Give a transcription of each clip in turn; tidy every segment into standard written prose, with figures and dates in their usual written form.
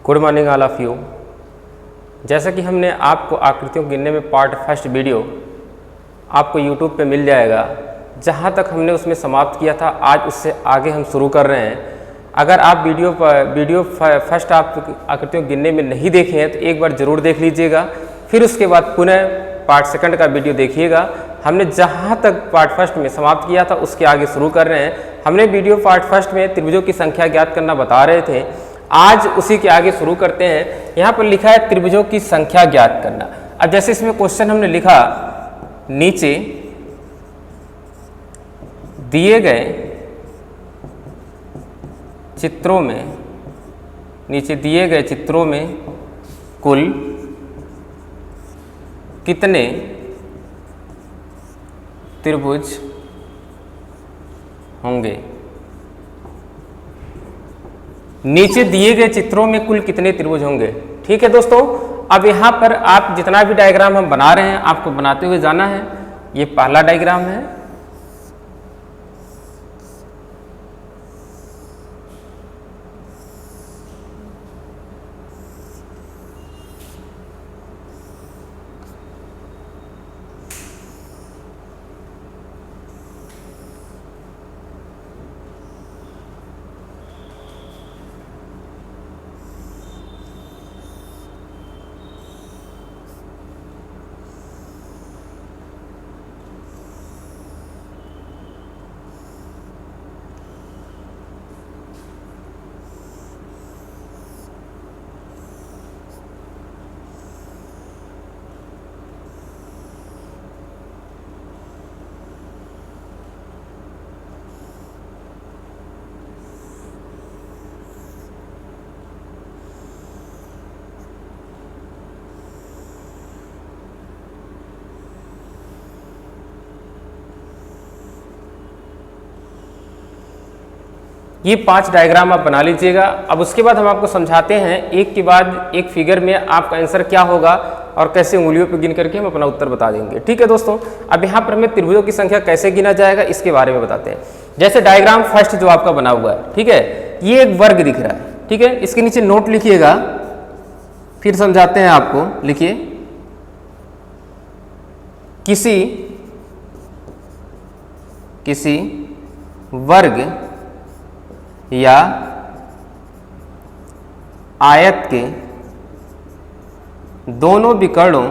Good morning all of you. जैसा कि हमने आपको आकृतियों को गिनने में पार्ट फर्स्ट वीडियो आपको यूट्यूब पे मिल जाएगा, जहाँ तक हमने उसमें समाप्त किया था आज उससे आगे हम शुरू कर रहे हैं। अगर आप वीडियो फर्स्ट आप आकृतियों को गिनने में नहीं देखे हैं तो एक बार ज़रूर देख लीजिएगा, फिर उसके बाद पुनः पार्ट सेकंड का वीडियो देखिएगा। हमने जहाँ तक पार्ट फर्स्ट में समाप्त किया था उसके आगे शुरू कर रहे हैं। हमने वीडियो पार्ट फर्स्ट में त्रिभुजों की संख्या ज्ञात करना बता रहे थे, आज उसी के आगे शुरू करते हैं। यहाँ पर लिखा है त्रिभुजों की संख्या ज्ञात करना। अब जैसे इसमें क्वेश्चन हमने लिखा, नीचे दिए गए चित्रों में कुल कितने त्रिभुज होंगे। नीचे दिए गए चित्रों में कुल कितने त्रिभुज होंगे। ठीक है दोस्तों, अब यहाँ पर आप जितना भी डायग्राम हम बना रहे हैं आपको बनाते हुए जाना है। ये पहला डायग्राम है, ये 5 डायग्राम आप बना लीजिएगा। अब उसके बाद हम आपको समझाते हैं एक के बाद एक फिगर में आपका आंसर क्या होगा और कैसे उंगलियों पर गिन करके हम अपना उत्तर बता देंगे। ठीक है दोस्तों, अब यहाँ पर हमें त्रिभुजों की संख्या कैसे गिना जाएगा इसके बारे में बताते हैं। जैसे डायग्राम फर्स्ट जो आपका बना हुआ है, ठीक है, ये एक वर्ग दिख रहा है। ठीक है, इसके नीचे नोट लिखिएगा, फिर समझाते हैं आपको। लिखिए, किसी वर्ग या आयत के दोनों विकर्णों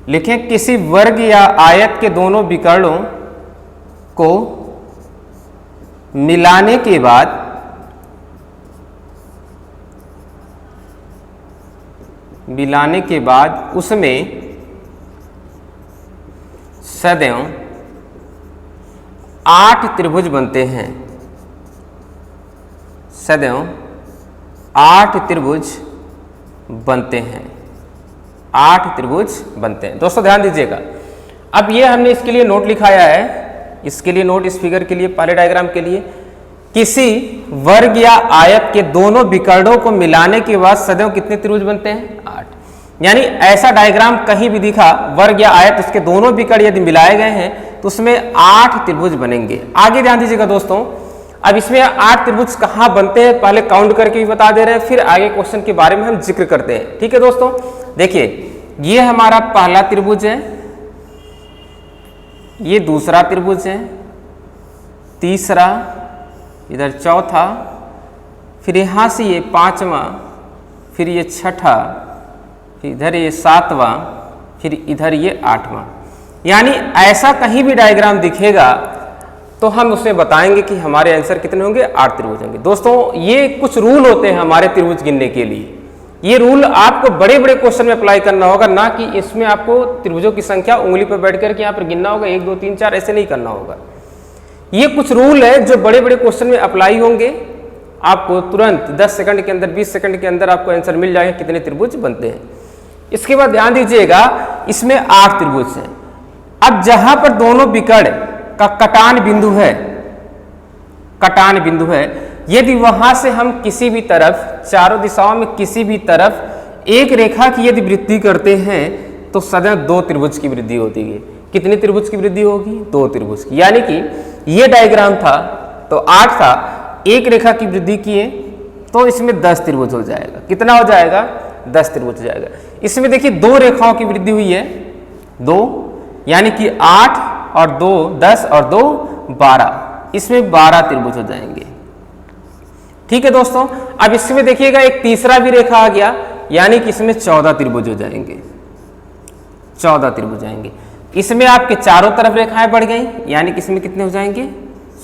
लिखें, किसी वर्ग या आयत के दोनों विकर्णों को मिलाने के बाद उसमें सदैव 8 त्रिभुज बनते हैं। सदैव 8 त्रिभुज बनते हैं। 8 त्रिभुज बनते हैं। दोस्तों ध्यान दीजिएगा, अब ये हमने इसके लिए नोट लिखाया है, इसके लिए नोट, इस फिगर के लिए, पहले डायग्राम के लिए, किसी वर्ग या आयत के दोनों विकर्णों को मिलाने के बाद सदैव कितने त्रिभुज बनते हैं? 8। यानी ऐसा डायग्राम कहीं भी दिखा, वर्ग या आयत, उसके दोनों विकर्ण यदि मिलाए गए हैं तो उसमें 8 त्रिभुज बनेंगे। आगे ध्यान दीजिएगा दोस्तों, अब इसमें 8 त्रिभुज कहाँ बनते हैं पहले काउंट करके भी बता दे रहे हैं, फिर आगे क्वेश्चन के बारे में हम जिक्र करते हैं। ठीक है दोस्तों, देखिए, ये हमारा पहला त्रिभुज है, ये दूसरा त्रिभुज है, तीसरा, इधर चौथा, फिर यहाँ से ये 5वां, फिर ये 6ठा, इधर ये 7वां, फिर इधर ये 8वां। यानी ऐसा कहीं भी डायग्राम दिखेगा तो हम उसमें बताएंगे कि हमारे आंसर कितने होंगे? 8 त्रिभुज होंगे। दोस्तों ये कुछ रूल होते हैं हमारे त्रिभुज गिनने के लिए। ये रूल आपको बड़े बड़े क्वेश्चन में अप्लाई करना होगा, ना कि इसमें आपको त्रिभुजों की संख्या उंगली पर बैठ करके यहाँ पर गिनना होगा, 1 2 3 4 ऐसे नहीं करना होगा। ये कुछ रूल है जो बड़े बड़े क्वेश्चन में अप्लाई होंगे, आपको तुरंत 10 सेकंड के अंदर, 20 सेकंड के अंदर आपको आंसर मिल जाएगा कितने त्रिभुज बनते हैं। इसके बाद ध्यान दीजिएगा, इसमें 8 त्रिभुज हैं। अब जहां पर दोनों विकर्ण का कटान बिंदु है, यदि वहां से हम किसी भी तरफ, चारों दिशाओं में किसी भी तरफ एक रेखा की यदि वृद्धि करते हैं तो सदैव 2 त्रिभुज की वृद्धि होती है। कितने त्रिभुज की वृद्धि होगी? 2 त्रिभुज की। यानी कि ये डायग्राम था, तो 8 था, एक रेखा की वृद्धि किए तो इसमें 10 त्रिभुज हो जाएगा। कितना हो जाएगा? 10 त्रिभुज हो जाएगा। इसमें देखिए 2 रेखाओं की वृद्धि हुई है, 2 यानी कि 8 और 2 10 और 2 12, इसमें 12 त्रिभुज हो जाएंगे। ठीक है दोस्तों, अब इसमें देखिएगा एक तीसरा भी रेखा आ गया, यानी कि इसमें 14 त्रिभुज हो जाएंगे, 14 त्रिभुज आएंगे। इसमें आपके चारों तरफ रेखाएं बढ़ गई, यानी कि इसमें कितने हो जाएंगे?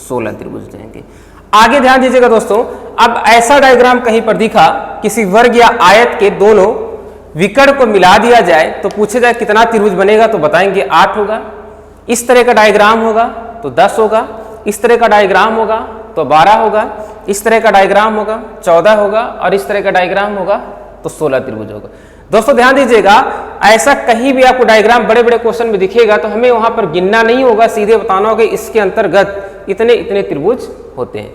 16 त्रिभुज हो जाएंगे। आगे ध्यान दीजिएगा दोस्तों, अब ऐसा डायग्राम कहीं पर दिखा, किसी वर्ग या आयत के दोनों विकर्ण को मिला दिया जाए तो पूछे जाए कितना त्रिभुज बनेगा, तो बताएंगे 8 होगा। इस तरह का डायग्राम होगा तो 10 होगा, इस तरह का डायग्राम होगा तो 12 होगा, इस तरह का डायग्राम होगा 14 होगा, और इस तरह का डायग्राम होगा तो 16 त्रिभुज होगा। दोस्तों ध्यान दीजिएगा, ऐसा कहीं भी आपको डायग्राम बड़े बड़े क्वेश्चन में दिखेगा तो हमें वहां पर गिनना नहीं होगा, सीधे बताना होगा इसके अंतर्गत इतने इतने त्रिभुज होते हैं।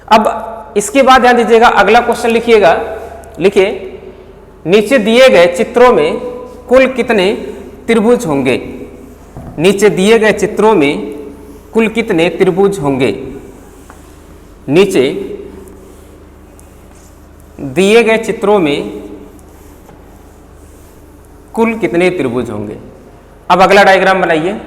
अब इसके बाद ध्यान दीजिएगा, अगला क्वेश्चन लिखिएगा, लिखिए नीचे दिए गए चित्रों में कुल कितने त्रिभुज होंगे? नीचे दिए गए चित्रों में कुल कितने त्रिभुज होंगे? नीचे दिए गए चित्रों में कुल कितने त्रिभुज होंगे? अब अगला डायग्राम बनाइए।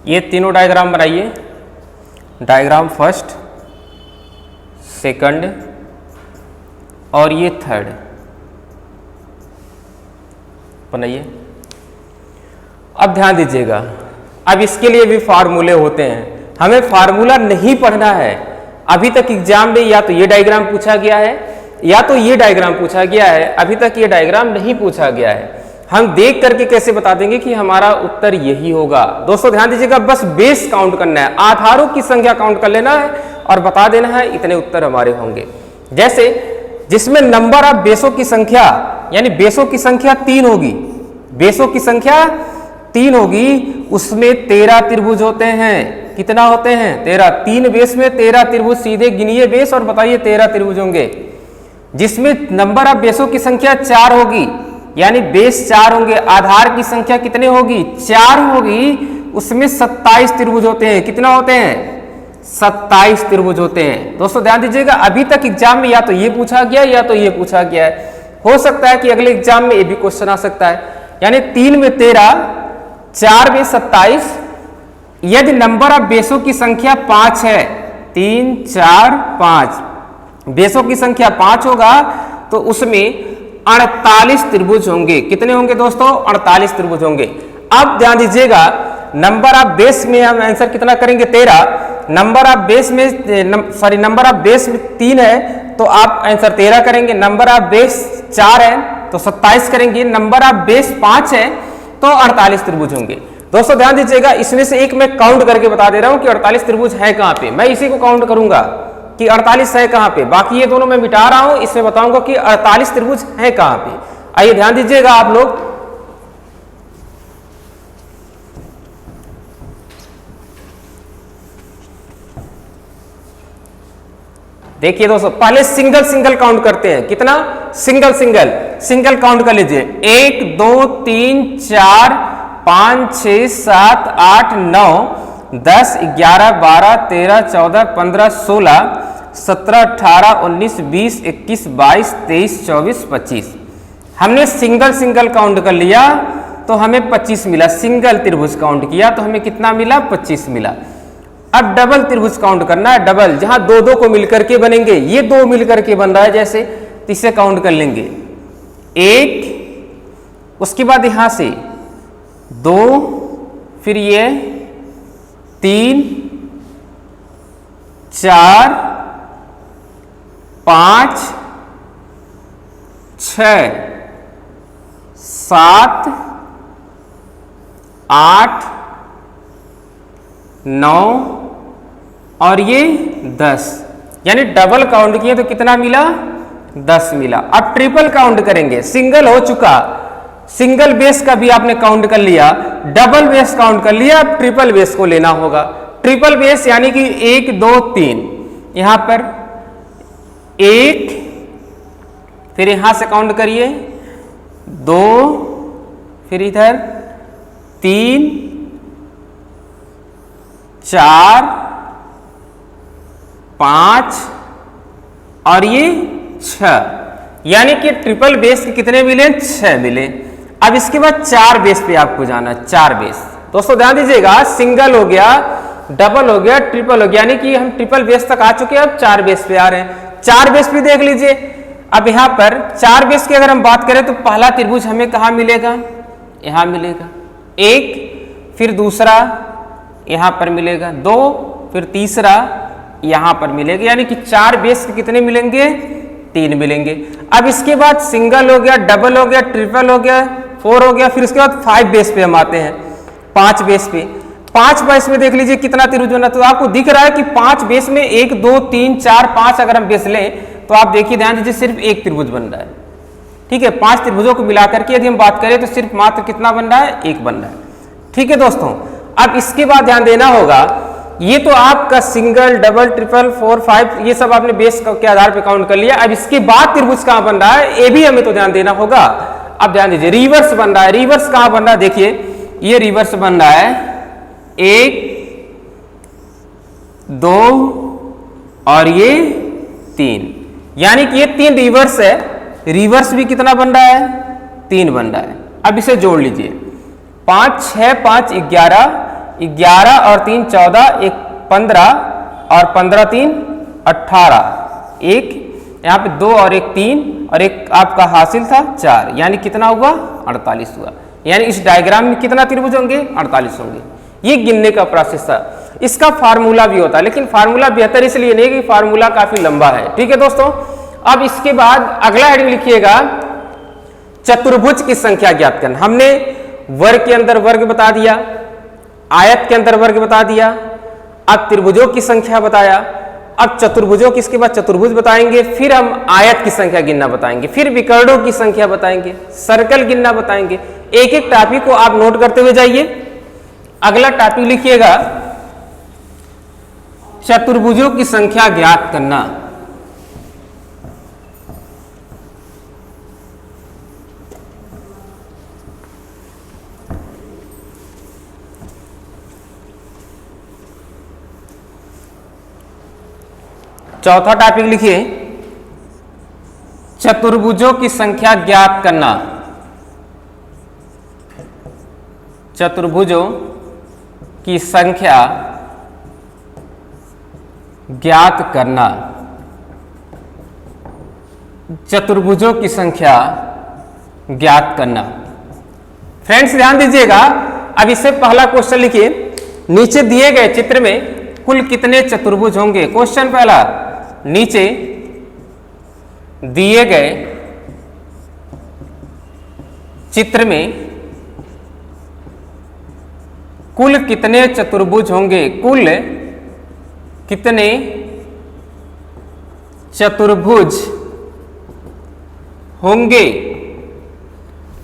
ये तीनों डायग्राम बनाइए, डायग्राम फर्स्ट, सेकंड और ये थर्ड बनाइए। अब ध्यान दीजिएगा, अब इसके लिए भी फार्मूले होते हैं, हमें फार्मूला नहीं पढ़ना है। अभी तक एग्जाम में या तो ये डायग्राम पूछा गया है या तो ये डायग्राम पूछा गया है, अभी तक ये डायग्राम नहीं पूछा गया है। हम देख करके कैसे बता देंगे कि हमारा उत्तर यही होगा? दोस्तों ध्यान दीजिएगा, बस बेस काउंट करना है, आधारों की संख्या काउंट कर लेना है और बता देना है इतने उत्तर हमारे होंगे। जैसे जिसमें नंबर ऑफ बेसों की संख्या, यानी बेसों की संख्या 3 होगी, बेसों की संख्या 3 होगी, उसमें 13 त्रिभुज होते हैं। कितना होते हैं? 13। 3 बेस में 13 त्रिभुज, सीधे गिनिए बेस और बताइए 13 त्रिभुज होंगे। जिसमें नंबर ऑफ बेसों की संख्या 4 होगी, यानी बेस 4 होंगे, आधार की संख्या कितने होगी? 4 होगी, उसमें 27 त्रिभुज होते हैं। कितना होते हैं? 27 त्रिभुज होते हैं। दोस्तों ध्यान दीजिएगा, अभी तक एग्जाम में या तो ये पूछा गया या तो ये पूछा गया है, हो सकता है कि अगले एग्जाम में ये भी क्वेश्चन आ सकता है। यानी 3 में 13, 4 में 27। यदि नंबर ऑफ बेसों की संख्या 5 है, 3 4 5, बेसों की संख्या 5 होगा तो उसमें 48 त्रिभुज होंगे। कितने होंगे दोस्तों? 48 त्रिभुज होंगे। अब ध्यान दीजिएगा, नंबर ऑफ बेस में हम आंसर कितना करेंगे? 13। नंबर ऑफ बेस में नंबर ऑफ बेस में 3 है तो आप आंसर 13 करेंगे, नंबर ऑफ बेस 4 है तो 27 करेंगे, नंबर ऑफ बेस 5 है तो 48 त्रिभुज होंगे। दोस्तों ध्यान दीजिएगा, इसमें से एक मैं काउंट करके बता दे रहा हूं कि 48 त्रिभुज है कहां पे, मैं इसी को काउंट करूंगा कि 48 है कहां पे, बाकी ये दोनों मैं मिटा रहा हूं, इसमें बताऊंगा कि 48 त्रिभुज है कहां पे। आइए ध्यान दीजिएगा आप लोग, देखिए दोस्तों पहले सिंगल सिंगल काउंट करते हैं, कितना सिंगल सिंगल सिंगल काउंट कर लीजिए, 1 2 3 4 5 6 7 8 9 10 11 12 13 14 15 16 17 18 19 20 21 22 23 24 25। हमने सिंगल सिंगल काउंट कर लिया तो हमें 25 मिला, सिंगल त्रिभुज काउंट किया तो हमें कितना मिला, 25 मिला। अब डबल त्रिभुज काउंट करना है, डबल जहां दो दो को मिलकर के बनेंगे, ये दो मिलकर के बन रहा है जैसे, तो इसे काउंट कर लेंगे, 1 उसके बाद यहां से 2 फिर ये 3 4 5 6 7 8 9 और ये 10, यानी डबल काउंट किए तो कितना मिला, 10 मिला। अब ट्रिपल काउंट करेंगे, सिंगल हो चुका, सिंगल बेस का भी आपने काउंट कर लिया, डबल बेस काउंट कर लिया, अब ट्रिपल बेस को लेना होगा। ट्रिपल बेस यानी कि 1 2 3, यहां पर 1 फिर यहां से काउंट करिए 2 फिर इधर 3 4 5 और ये 6, यानी कि ट्रिपल बेस के कितने मिले, 6 मिले। अब इसके बाद 4 बेस पे आपको जाना, 4 बेस। दोस्तों ध्यान दीजिएगा, सिंगल हो गया, डबल हो गया, ट्रिपल हो गया, यानी कि हम ट्रिपल बेस तक आ चुके हैं, अब 4 बेस पे आ रहे हैं। 4 बेस भी देख लीजिए। अब यहां पर 4 बेस की अगर हम बात करें तो पहला त्रिभुज हमें कहां मिलेगा, यहां मिलेगा 1, फिर दूसरा यहां पर मिलेगा 2, फिर तीसरा यहां पर मिलेगा, यानी कि 4 बेस के कितने मिलेंगे, 3 मिलेंगे। अब इसके बाद सिंगल हो गया, डबल हो गया, ट्रिपल हो गया, 4 हो गया, फिर उसके बाद 5 बेस पे हम आते हैं, 5 बेस पे। 5 बेस में देख लीजिए कितना त्रिभुज बना, तो आपको दिख रहा है कि 5 बेस में 1 2 3 4 5 अगर हम बेस लें तो आप देखिए ध्यान दीजिए सिर्फ एक त्रिभुज बन रहा है, ठीक है। 5 त्रिभुजों को मिलाकर के यदि हम बात करें तो सिर्फ मात्र कितना बन रहा है, 1 बन रहा है, ठीक है दोस्तों। अब इसके बाद ध्यान देना होगा, ये तो आपका सिंगल डबल ट्रिपल 4 5 ये सब आपने बेस के आधार पे काउंट कर लिया। अब इसके बाद त्रिभुज कहां बन रहा है, ये भी हमें तो ध्यान देना होगा। अब ध्यान दीजिए, रिवर्स बन रहा है, रिवर्स कहां बन रहा है, देखिए ये रिवर्स बन रहा है, 1 2 और ये 3, यानी कि ये 3 रिवर्स है, रिवर्स भी कितना बन रहा है, 3 बन रहा है। अब इसे जोड़ लीजिए, 5 6 5 11, 11 और 3 14, 1 15 और 15 3 18, एक यहाँ पे 2 और 1 3 और एक आपका हासिल था 4, यानी कितना हुआ, 48 हुआ। यानी इस डायग्राम में कितना त्रिभुज होंगे, 48 होंगे। ये गिनने का प्रोसेस था, इसका फार्मूला भी होता है, लेकिन फार्मूला बेहतर इसलिए नहीं कि फार्मूला काफी लंबा है, ठीक है दोस्तों। अब इसके बाद अगला हेडिंग लिखिएगा, चतुर्भुज की संख्या ज्ञात करना। हमने वर्ग के अंदर वर्ग बता दिया, आयत के अंदर वर्ग बता दिया, अब त्रिभुजों की संख्या बताया, अब चतुर्भुजों की इसके बाद चतुर्भुज बताएंगे, फिर हम आयत की संख्या गिनना बताएंगे, फिर विकर्णों की संख्या बताएंगे, सर्कल गिनना बताएंगे। एक एक टॉपिक को आप नोट करते हुए जाइए। अगला टॉपिक लिखिएगा, चतुर्भुजों की संख्या ज्ञात करना। चौथा टॉपिक लिखिए, चतुर्भुजों की संख्या ज्ञात करना। चतुर्भुजों की संख्या ज्ञात करना। चतुर्भुजों की संख्या ज्ञात करना। फ्रेंड्स ध्यान दीजिएगा, अब इससे पहला क्वेश्चन लिखिए, नीचे दिए गए चित्र में कुल कितने चतुर्भुज होंगे। क्वेश्चन पहला, नीचे दिए गए चित्र में कुल कितने चतुर्भुज होंगे, कुल कितने चतुर्भुज होंगे।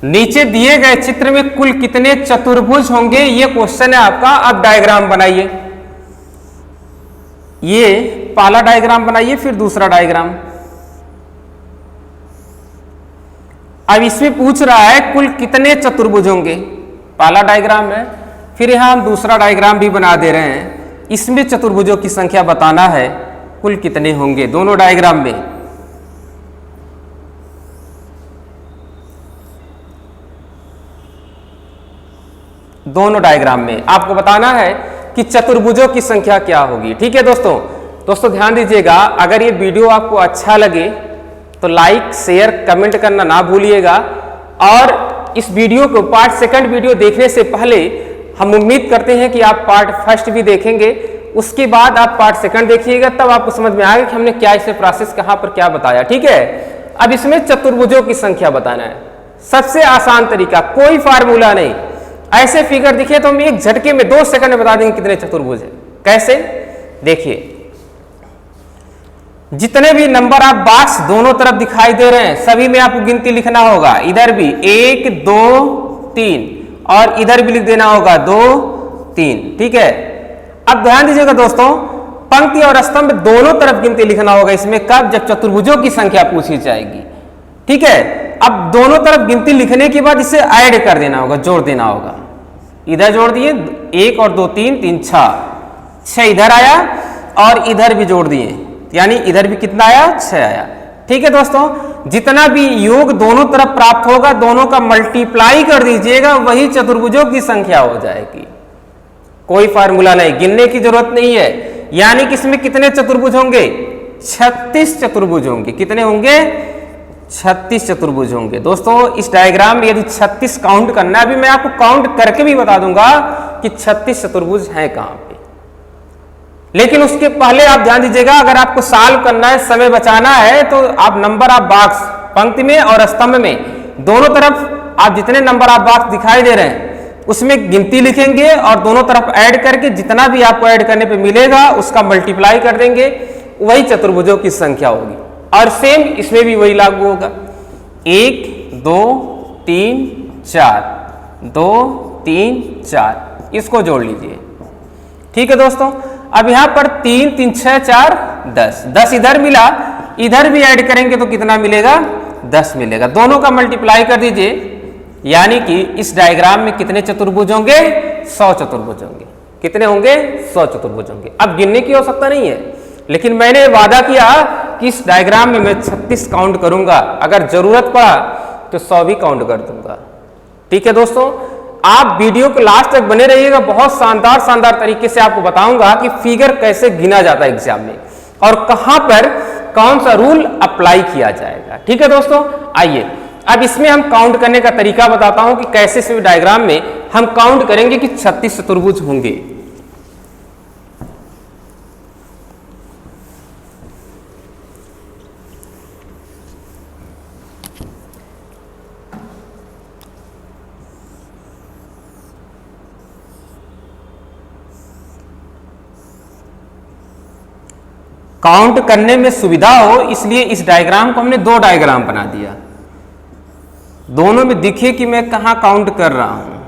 नीचे दिए गए चित्र में कुल कितने चतुर्भुज होंगे, ये क्वेश्चन है आपका। अब डायग्राम बनाइए, ये पहला डायग्राम बनाइए, फिर दूसरा डायग्राम। अब इसमें पूछ रहा है कुल कितने चतुर्भुज होंगे, पहला डायग्राम है। फिर यहां हम दूसरा डायग्राम भी बना दे रहे हैं, इसमें चतुर्भुजों की संख्या बताना है, कुल कितने होंगे दोनों डायग्राम में। दोनों डायग्राम में आपको बताना है कि चतुर्भुजों की संख्या क्या होगी। ठीक है दोस्तों ध्यान दीजिएगा, अगर ये वीडियो आपको अच्छा लगे तो लाइक शेयर कमेंट करना ना भूलिएगा। और इस वीडियो को पार्ट सेकंड वीडियो देखने से पहले हम उम्मीद करते हैं कि आप पार्ट फर्स्ट भी देखेंगे, उसके बाद आप पार्ट सेकंड देखिएगा, तब आपको समझ में आएगा कि हमने क्या इसे प्रोसेस कहां पर क्या बताया। ठीक है, अब इसमें चतुर्भुजों की संख्या बताना है। सबसे आसान तरीका, कोई फार्मूला नहीं, ऐसे फिगर दिखे तो हम एक झटके में 2 सेकंड में बता देंगे कितने चतुर्भुज है। कैसे, देखिए, जितने भी नंबर आप बॉक्स दोनों तरफ दिखाई दे रहे हैं सभी में आपको गिनती लिखना होगा। इधर भी 1 2 3 और इधर भी लिख देना होगा 2 3। ठीक है, अब ध्यान दीजिएगा दोस्तों, पंक्ति और स्तंभ दोनों तरफ गिनती लिखना होगा इसमें, कब, जब चतुर्भुजों की संख्या पूछी जाएगी। ठीक है, अब दोनों तरफ गिनती लिखने के बाद इसे ऐड कर देना होगा, जोड़ देना होगा। इधर जोड़ दिए 1 और 2 3 3 6 इधर आया और इधर भी जोड़ दिए, यानी इधर भी कितना आया, 6 आया। ठीक है दोस्तों, जितना भी योग दोनों तरफ प्राप्त होगा दोनों का मल्टीप्लाई कर दीजिएगा, वही चतुर्भुजों की संख्या हो जाएगी। कोई फार्मूला नहीं, गिनने की जरूरत नहीं है। यानी कि इसमें कितने चतुर्भुज होंगे, 36 चतुर्भुज होंगे। कितने होंगे, 36 चतुर्भुज होंगे। दोस्तों इस डायग्राम में यदि 36 काउंट करना है, अभी मैं आपको काउंट करके भी बता दूंगा कि 36 चतुर्भुज हैं कहां पे। लेकिन उसके पहले आप ध्यान दीजिएगा, अगर आपको सॉल्व करना है, समय बचाना है, तो आप नंबर ऑफ बॉक्स पंक्ति में और स्तंभ में दोनों तरफ आप जितने नंबर ऑफ बॉक्स दिखाई दे रहे हैं उसमें गिनती लिखेंगे और दोनों तरफ ऐड करके जितना भी आपको ऐड करने पे मिलेगा उसका मल्टीप्लाई कर देंगे, वही चतुर्भुजों की संख्या होगी। और सेम इसमें भी वही लागू होगा, 1 2 3 4 2 3 4, इसको जोड़ लीजिए। ठीक है दोस्तों, अब यहां पर 3 3 6 4 10, 10 इधर मिला, इधर भी ऐड करेंगे तो कितना मिलेगा, 10 मिलेगा। दोनों का मल्टीप्लाई कर दीजिए, यानी कि इस डायग्राम में कितने चतुर्भुज होंगे, 100 चतुर्भुज होंगे। कितने होंगे, 100 चतुर्भुज होंगे। अब गिनने की आवश्यकता नहीं है, लेकिन मैंने वादा किया कि इस डायग्राम में मैं 36 काउंट करूंगा, अगर जरूरत पड़ा तो 100 भी काउंट कर दूंगा। ठीक है दोस्तों, आप वीडियो को लास्ट तक बने रहिएगा, बहुत शानदार तरीके से आपको बताऊंगा कि फिगर कैसे गिना जाता है एग्जाम में और कहां पर कौन सा रूल अप्लाई किया जाएगा। ठीक है दोस्तों, आइए अब इसमें हम काउंट करने का तरीका बताता हूं कि कैसे इस डायग्राम में हम काउंट करेंगे कि 36 चतुर्भुज होंगे। काउंट करने में सुविधा हो इसलिए इस डायग्राम को हमने 2 डायग्राम बना दिया, दोनों में दिखे कि मैं कहां काउंट कर रहा हूं।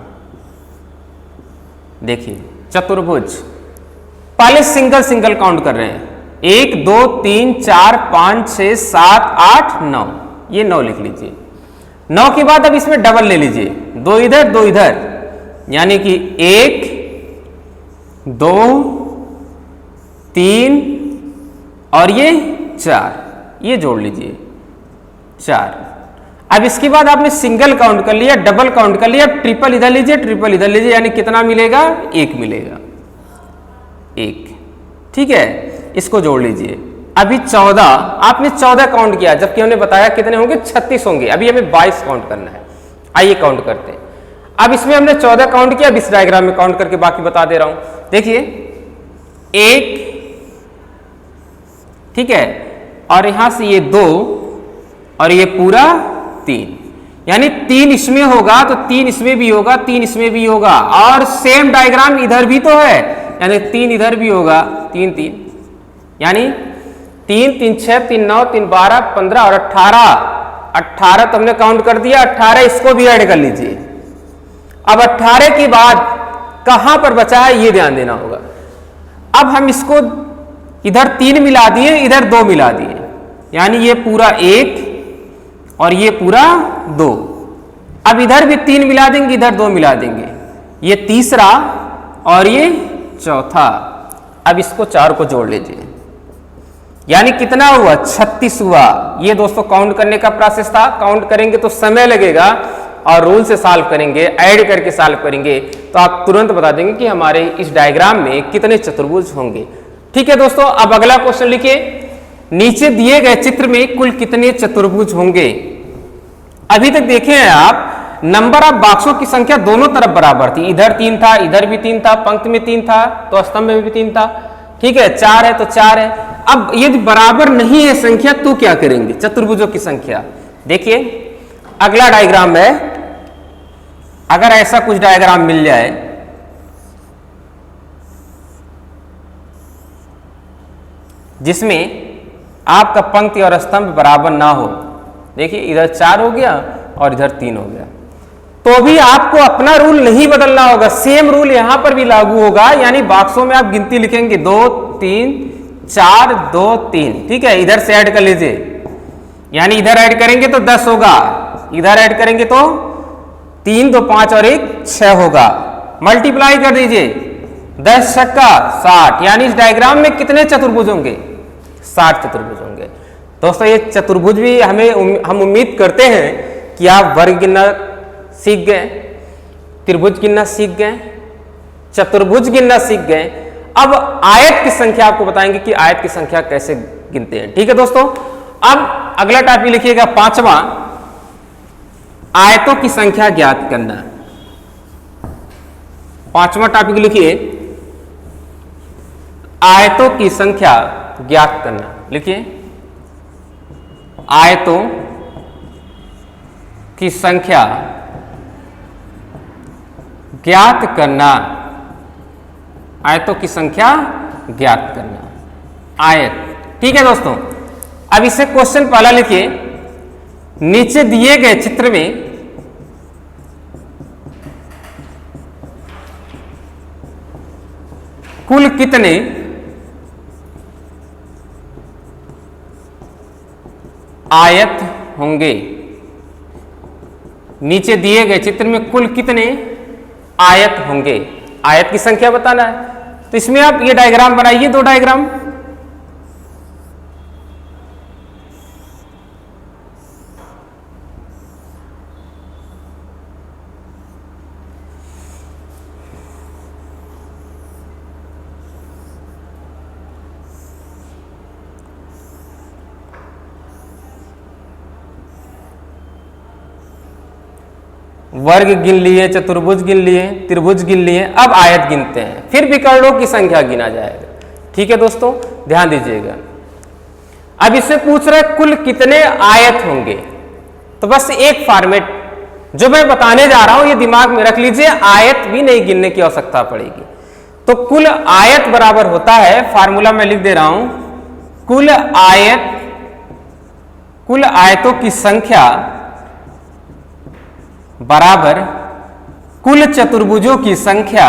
देखिए चतुर्भुज, पहले सिंगल काउंट कर रहे हैं, 1 2 3 4 5 6 7 8 9, ये 9 लिख लीजिए। 9 के बाद अब इसमें डबल ले लीजिए, 2 इधर 2 इधर, यानी कि 1 2 3 और ये 4, ये जोड़ लीजिए 4। अब इसके बाद आपने सिंगल काउंट कर लिया, डबल काउंट कर लिया, ट्रिपल इधर लीजिए, ट्रिपल इधर लीजिए, यानी कितना मिलेगा, 1 मिलेगा, 1। ठीक है, इसको जोड़ लीजिए। अभी 14, आपने 14 काउंट किया, जबकि हमने बताया कितने होंगे, 36 होंगे। अभी हमें 22 काउंट करना है, आइए काउंट करते हैं। अब इसमें हमने 14 काउंट किया, अब इस डायग्राम में काउंट करके बाकी बता दे रहा हूं। देखिए 1, ठीक है, और यहां से ये 2 और ये पूरा 3, यानी 3 इसमें होगा तो 3 इसमें भी होगा, 3 इसमें भी होगा, और सेम डायग्राम इधर भी तो है, यानी 3 इधर भी होगा, 3 3, यानी 3 3 6 3 9 3 12 15 और 18 तो हमने काउंट कर दिया, 18 इसको भी ऐड कर लीजिए। अब 18 के बाद कहां पर बचा है ये ध्यान देना होगा। अब हम इसको इधर 3 मिला दिए, इधर 2 मिला दिए, यानी ये पूरा 1 और ये पूरा 2। अब इधर भी 3 मिला देंगे, इधर 2 मिला देंगे, ये तीसरा और ये चौथा। अब इसको 4 को जोड़ लीजिए, यानी कितना हुआ, 36 हुआ। ये दोस्तों काउंट करने का प्रोसेस था, काउंट करेंगे तो समय लगेगा, और रूल से सॉल्व करेंगे, ऐड करके सॉल्व करेंगे तो आप तुरंत बता देंगे कि हमारे इस डायग्राम में कितने चतुर्भुज होंगे। ठीक है दोस्तों, अब अगला क्वेश्चन लिखिए, नीचे दिए गए चित्र में कुल कितने चतुर्भुज होंगे। अभी तक देखे हैं आप, नंबर ऑफ बॉक्सों की संख्या दोनों तरफ बराबर थी, इधर 3 था, इधर भी 3 था, पंक्ति में 3 था तो स्तंभ में भी 3 था, ठीक है, 4 है तो 4 है। अब यदि बराबर नहीं है संख्या तो क्या करेंगे, चतुर्भुजों की संख्या। देखिए अगला डायग्राम है, अगर ऐसा कुछ डायग्राम मिल जाए, जिसमें आपका पंक्ति और स्तंभ बराबर ना हो, देखिए इधर 4 हो गया और इधर 3 हो गया, तो भी आपको अपना रूल नहीं बदलना होगा, सेम रूल यहां पर भी लागू होगा। यानी बॉक्सों में आप गिनती लिखेंगे 2 3 4 2 3, ठीक है, इधर से ऐड कर लीजिए, यानी इधर ऐड करेंगे तो 10 होगा, इधर ऐड करेंगे तो 3 2 5 और 1 6 होगा, मल्टीप्लाई कर दीजिए, 10 छक्का 60, यानी इस डायग्राम में कितने चतुर्भुज होंगे, 60 चतुर्भुज होंगे। दोस्तों ये चतुर्भुज भी हम उम्मीद करते हैं कि आप वर्ग गिनना सीख गए, त्रिभुज गिनना सीख गए, चतुर्भुज गिनना सीख गए। अब आयत की संख्या आपको बताएंगे कि आयत की संख्या कैसे गिनते हैं। ठीक है दोस्तों, अब अगला टॉपिक लिखिएगा 5वां, आयतों की संख्या ज्ञात करना। 5वां टॉपिक लिखिए, आयतों की संख्या ज्ञात करना। लिखिए, आयतों की संख्या ज्ञात करना, आयतों की संख्या ज्ञात करना, आयत। ठीक है दोस्तों, अब इसे क्वेश्चन पहला लिखिए, नीचे दिए गए चित्र में कुल कितने आयत होंगे। नीचे दिए गए चित्र में कुल कितने आयत होंगे, आयत की संख्या बताना है। तो इसमें आप ये डायग्राम बनाइए, 2 डायग्राम। वर्ग गिन लिए, चतुर्भुज गिन लिए, त्रिभुज गिन लिए, अब आयत गिनते हैं, फिर विकर्णों की संख्या गिना जाएगा। ठीक है दोस्तों, ध्यान दीजिएगा। अब इससे पूछ रहा है कुल कितने आयत होंगे, तो बस एक फॉर्मेट जो मैं बताने जा रहा हूं ये दिमाग में रख लीजिए, आयत भी नहीं गिनने की आवश्यकता पड़ेगी। तो कुल आयत बराबर होता है, फार्मूला मैं लिख दे रहा हूं, कुल आयतों की संख्या बराबर कुल चतुर्भुजों की संख्या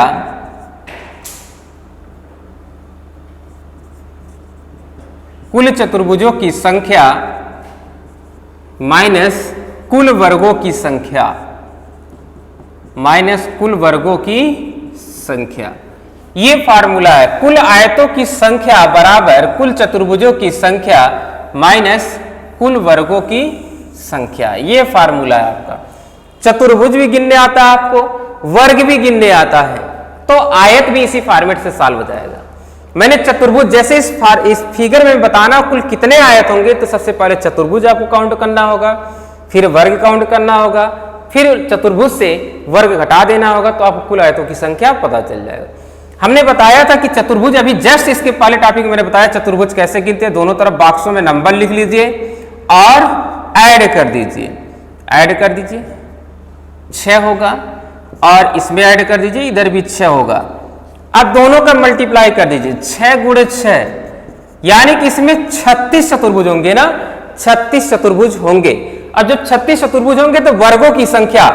माइनस कुल वर्गों की संख्या, ये फार्मूला है। कुल आयतों की संख्या बराबर कुल चतुर्भुजों की संख्या माइनस कुल वर्गों की संख्या, ये फार्मूला है आपका। चतुर्भुज भी गिनने आता है आपको, वर्ग भी गिनने आता है, तो आयत भी इसी फॉर्मेट से सॉल्व हो जाएगा। मैंने चतुर्भुज जैसे इस फिगर में बताना कुल कितने आयत होंगे, तो सबसे पहले चतुर्भुज आपको काउंट करना होगा, फिर वर्ग काउंट करना होगा, फिर चतुर्भुज से वर्ग घटा देना होगा, तो आपको कुल आयतों की संख्या पता चल जाएगा। हमने बताया था कि चतुर्भुज, अभी जस्ट इसके पहले टॉपिक में मैंने बताया चतुर्भुज कैसे गिनते हैं। दोनों तरफ बॉक्सों में नंबर लिख लीजिए और ऐड कर दीजिए, ऐड कर दीजिए 6 होगा, और इसमें ऐड कर दीजिए, इधर भी 6 होगा। अब दोनों का मल्टीप्लाई कर दीजिए, 6 गुणे 6, यानी कि इसमें 36 चतुर्भुज होंगे ना, 36 चतुर्भुज होंगे। अब जब 36 चतुर्भुज होंगे तो वर्गों की संख्या,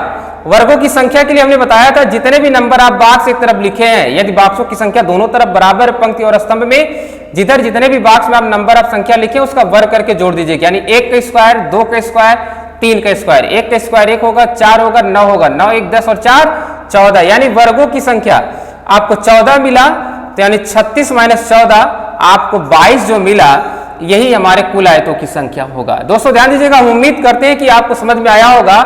वर्गों की संख्या के लिए हमने बताया था जितने भी नंबर आप बॉक्स एक तरफ लिखे हैं, यदि बॉक्सों की संख्या दोनों तरफ बराबर पंक्ति और स्तंभ में जिधर जितने भी बॉक्स में आप नंबर ऑफ संख्या लिखे उसका वर्ग करके जोड़ दीजिए, यानी 1 का स्क्वायर, 2 का स्क्वायर, 3 का स्क्वायर। 1 का स्क्वायर 1 होगा, 4 होगा, 9 होगा, 9 1 10 और 4 14, यानी वर्गों की संख्या आपको 14 मिला, तो यानी 36 माइनस 14 आपको 22 जो मिला, यही हमारे कुल आयतों की संख्या होगा। दोस्तों ध्यान दीजिएगा, हम उम्मीद करते हैं कि आपको समझ में आया होगा।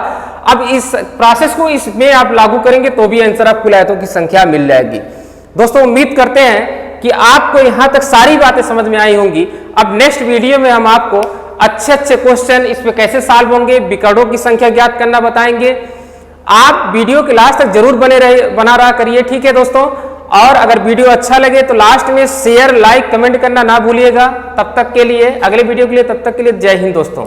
अब इस प्रोसेस को इसमें आप लागू करेंगे तो भी आंसर आप कुल आयतों की संख्या मिल जाएगी। दोस्तों उम्मीद करते हैं कि आपको यहां तक सारी बातें समझ में आई होंगी। अब नेक्स्ट वीडियो में हम आपको अच्छे अच्छे क्वेश्चन इसमें कैसे सॉल्व होंगे, विकर्णों की संख्या ज्ञात करना बताएंगे। आप वीडियो के लास्ट तक जरूर बना रहा करिए, ठीक है दोस्तों। और अगर वीडियो अच्छा लगे तो लास्ट में शेयर, लाइक, कमेंट करना ना भूलिएगा। तब तक के लिए, अगले वीडियो के लिए, तब तक के लिए जय हिंद दोस्तों।